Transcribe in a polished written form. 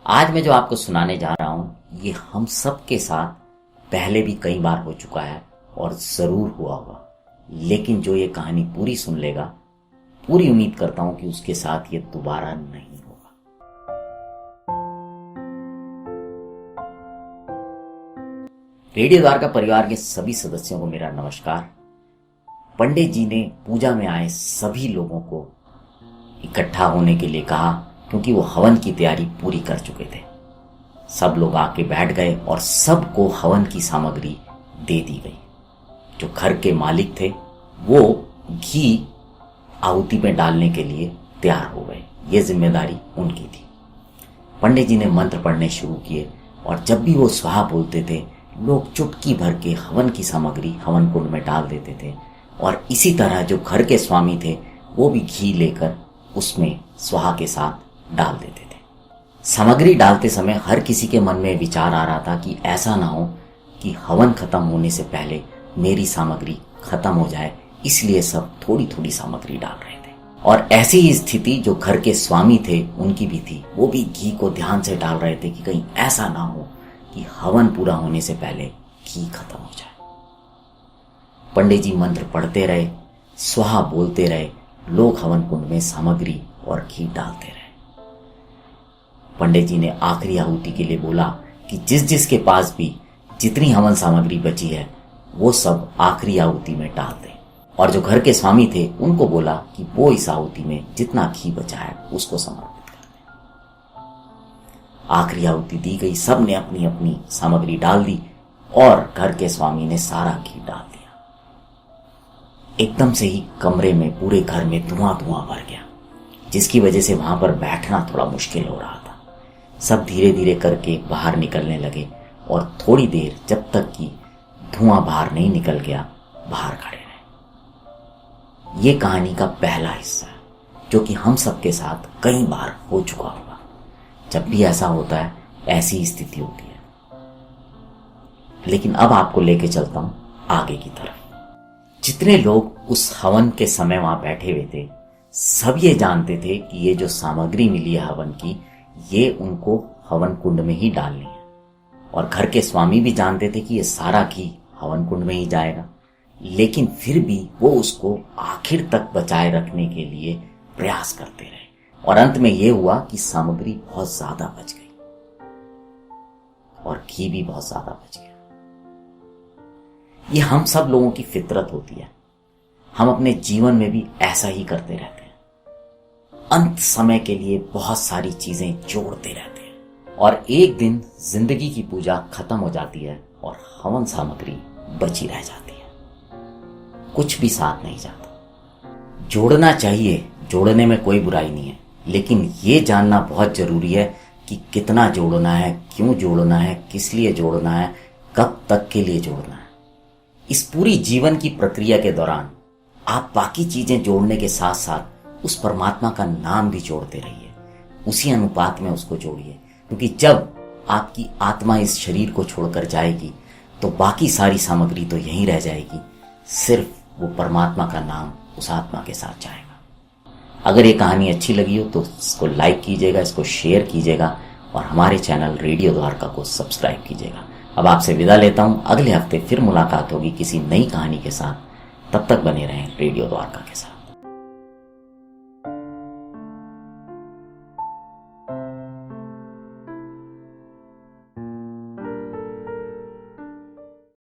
आज मैं जो आपको सुनाने जा रहा हूं ये हम सब के साथ पहले भी कई बार हो चुका है और जरूर हुआ होगा। लेकिन जो ये कहानी पूरी सुन लेगा, पूरी उम्मीद करता हूं कि उसके साथ ये दोबारा नहीं होगा। रेडियो द्वारका परिवार के सभी सदस्यों को मेरा नमस्कार। पंडित जी ने पूजा में आए सभी लोगों को इकट्ठा होने के लिए कहा, क्योंकि वो हवन की तैयारी पूरी कर चुके थे। सब लोग आके बैठ गए और सबको हवन की सामग्री दे दी गई। जो घर के मालिक थे वो घी आहुति में डालने के लिए तैयार हो गए। ये जिम्मेदारी उनकी थी। पंडित जी ने मंत्र पढ़ने शुरू किए और जब भी वो स्वाहा बोलते थे, लोग चुटकी भर के हवन की सामग्री हवन कुंड में डाल देते थे। और इसी तरह जो घर के स्वामी थे वो भी घी लेकर उसमें स्वाहा के साथ डाल देते थे। सामग्री डालते समय हर किसी के मन में विचार आ रहा था कि ऐसा ना हो कि हवन खत्म होने से पहले मेरी सामग्री खत्म हो जाए, इसलिए सब थोड़ी थोड़ी सामग्री डाल रहे थे। और ऐसी ही स्थिति जो घर के स्वामी थे उनकी भी थी। वो भी घी को ध्यान से डाल रहे थे कि कहीं ऐसा ना हो कि हवन पूरा होने से पहले घी खत्म हो जाए। पंडित जी मंत्र पढ़ते रहे, स्वाहा बोलते रहे, लोग हवन कुंड में सामग्री और घी डालते रहे। पंडित जी ने आखिरी आहुति के लिए बोला कि जिस जिसके पास भी जितनी हवन सामग्री बची है वो सब आखिरी आहुति में डाल दें। और जो घर के स्वामी थे उनको बोला कि वो इस आहुति में जितना घी बचा है उसको समर्पित कर दें। आखिरी आहुति दी गई, सब ने अपनी अपनी सामग्री डाल दी और घर के स्वामी ने सारा घी डाल दिया। एकदम से ही कमरे में, पूरे घर में धुआं धुआं भर गया, जिसकी वजह से वहां पर बैठना थोड़ा मुश्किल हो रहा था। सब धीरे धीरे करके बाहर निकलने लगे और थोड़ी देर, जब तक कि धुआं बाहर नहीं निकल गया, बाहर खड़े रहे। ये कहानी का पहला हिस्सा है जो कि हम सबके साथ कई बार हो चुका होगा। जब भी ऐसा होता है ऐसी स्थिति होती है। लेकिन अब आपको लेके चलता हूं आगे की तरफ। जितने लोग उस हवन के समय वहां बैठे हुए थे, सब ये जानते थे कि ये जो सामग्री मिली है हवन की, ये उनको हवन कुंड में ही डालनी है। और घर के स्वामी भी जानते थे कि ये सारा घी हवन कुंड में ही जाएगा। लेकिन फिर भी वो उसको आखिर तक बचाए रखने के लिए प्रयास करते रहे। और अंत में ये हुआ कि सामग्री बहुत ज्यादा बच गई और घी भी बहुत ज्यादा बच गया। ये हम सब लोगों की फितरत होती है। हम अपने जीवन में भी ऐसा ही करते रहते हैं। अंत समय के लिए बहुत सारी चीजें जोड़ते रहते हैं और एक दिन जिंदगी की पूजा खत्म हो जाती है और हवन सामग्री बची रह जाती है। कुछ भी साथ नहीं जाता। जोड़ना चाहिए, जोड़ने में कोई बुराई नहीं है, लेकिन ये जानना बहुत जरूरी है कि कितना जोड़ना है, क्यों जोड़ना है, किस लिए जोड़ना है, कब तक के लिए जोड़ना है। इस पूरी जीवन की प्रक्रिया के दौरान आप बाकी चीजें जोड़ने के साथ साथ उस परमात्मा का नाम भी जोड़ते रहिए। उसी अनुपात में उसको जोड़िए, क्योंकि जब आपकी आत्मा इस शरीर को छोड़कर जाएगी तो बाकी सारी सामग्री तो यहीं रह जाएगी, सिर्फ वो परमात्मा का नाम उस आत्मा के साथ जाएगा। अगर ये कहानी अच्छी लगी हो तो इसको लाइक कीजिएगा, इसको शेयर कीजिएगा और हमारे चैनल रेडियो द्वारका को सब्सक्राइब कीजिएगा। अब आपसे विदा लेता हूं। अगले हफ्ते फिर मुलाकात होगी किसी नई कहानी के साथ। तब तक बने रहें रेडियो द्वारका के साथ।